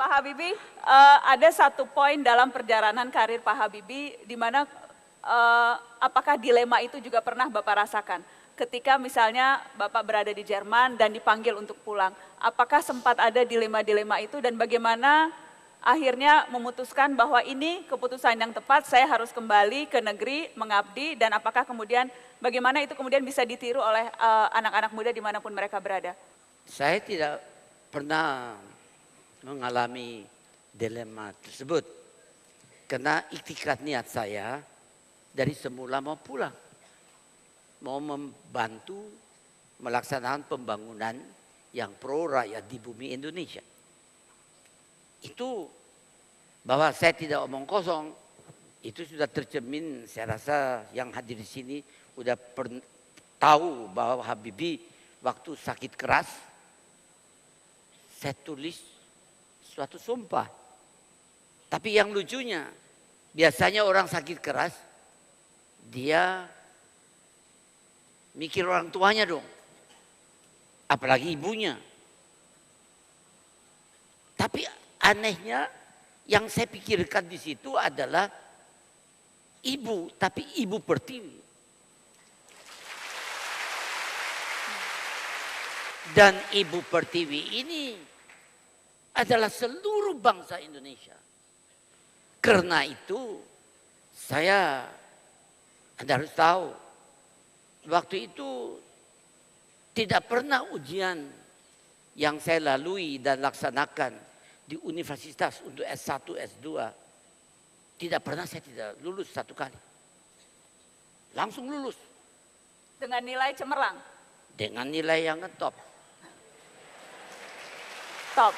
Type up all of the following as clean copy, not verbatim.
Pak Habibie, ada satu poin dalam perjalanan karir Pak Habibie di mana apakah dilema itu juga pernah Bapak rasakan? Ketika misalnya Bapak berada di Jerman dan dipanggil untuk pulang, apakah sempat ada dilema-dilema itu dan bagaimana akhirnya memutuskan bahwa ini keputusan yang tepat, saya harus kembali ke negeri mengabdi, dan apakah kemudian bagaimana itu kemudian bisa ditiru oleh anak-anak muda dimanapun mereka berada? Saya tidak pernah mengalami dilema tersebut karena ikhtikat niat saya dari semula mau pulang, mau membantu melaksanakan pembangunan yang pro rakyat di bumi Indonesia. Itu bahwa saya tidak omong kosong, itu sudah tercermin. Saya rasa yang hadir di sini sudah tahu bahwa Habibie waktu sakit keras, saya tulis suatu sumpah. Tapi yang lucunya, biasanya orang sakit keras, dia mikir orang tuanya dong, apalagi ibunya. Tapi anehnya yang saya pikirkan di situ adalah ibu, tapi ibu pertiwi. Dan ibu pertiwi ini adalah seluruh bangsa Indonesia. Karena itu Anda harus tahu, waktu itu tidak pernah ujian yang saya lalui dan laksanakan di universitas untuk S1, S2. Tidak pernah saya tidak lulus satu kali. Langsung lulus. Dengan nilai cemerlang? Dengan nilai yang top. Top.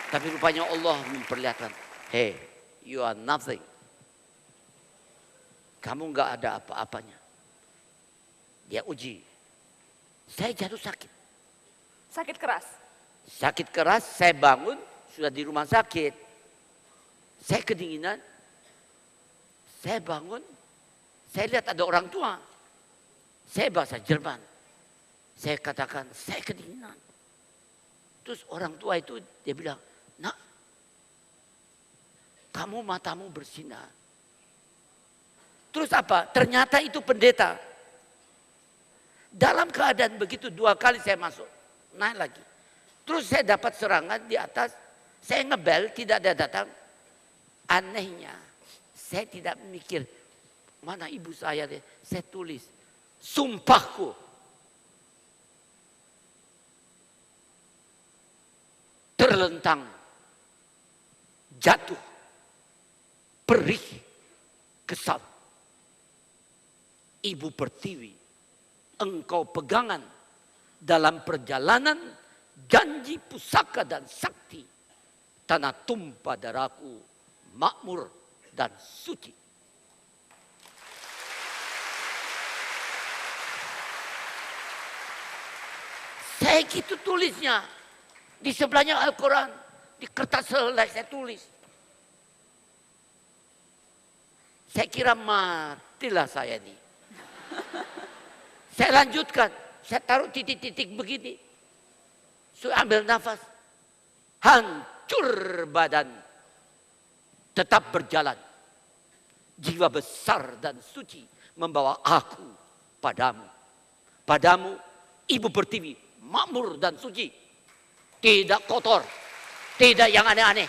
Tapi rupanya Allah memperlihatkan, hey, you are nothing. Kamu nggak ada apa-apanya. Dia uji. Saya jatuh sakit. Sakit keras? Sakit keras, saya bangun, sudah di rumah sakit. Saya kedinginan. Saya bangun, saya lihat ada orang tua. Saya bahasa Jerman. Saya katakan, saya kedinginan. Terus orang tua itu dia bilang, nak, kamu matamu bersinar. Terus apa? Ternyata itu pendeta. Dalam keadaan begitu 2 kali saya masuk, naik lagi. Terus saya dapat serangan di atas, saya ngebel, tidak ada datang. Anehnya, saya tidak mikir, mana ibu saya deh. Saya tulis, sumpahku. Terlentang, jatuh, perih, kesal. Ibu pertiwi, engkau pegangan dalam perjalanan janji pusaka dan sakti, tanah tumpah darahku makmur dan suci. Saya gitu tulisnya, di sebelahnya Al-Quran, di kertas helai saya tulis. Saya kira matilah saya ini. Saya lanjutkan, saya taruh titik-titik begini. Saya ambil nafas, hancur badan, tetap berjalan. Jiwa besar dan suci membawa aku padamu. Padamu, ibu pertiwi, makmur dan suci. Tidak kotor, tidak yang aneh-aneh.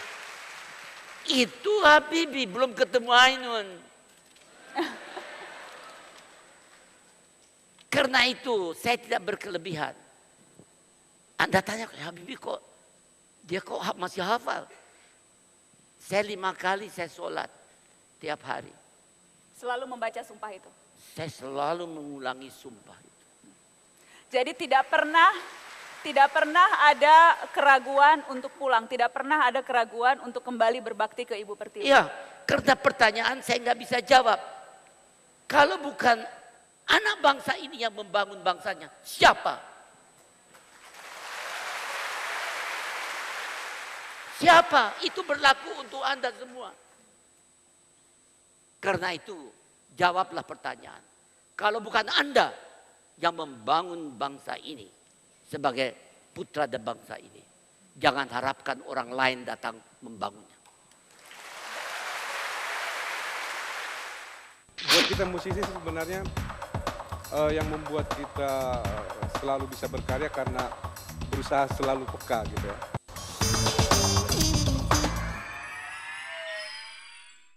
Itu Habibie, belum ketemu Ainun. Karena itu saya tidak berkelebihan. Anda tanya, Habibie kok dia kok masih hafal? Saya 5 kali saya sholat tiap hari. Selalu membaca sumpah itu? Saya selalu mengulangi sumpah itu. Jadi tidak pernah ada keraguan untuk pulang, tidak pernah ada keraguan untuk kembali berbakti ke Ibu Pertiwi. Iya, karena pertanyaan saya nggak bisa jawab. Kalau bukan anak bangsa ini yang membangun bangsanya, siapa? Siapa? Itu berlaku untuk Anda semua. Karena itu, jawablah pertanyaan. Kalau bukan Anda yang membangun bangsa ini sebagai putra dan bangsa ini, Jangan harapkan orang lain datang membangunnya. Buat kita musisi sebenarnya yang membuat kita selalu bisa berkarya karena berusaha selalu peka gitu ya.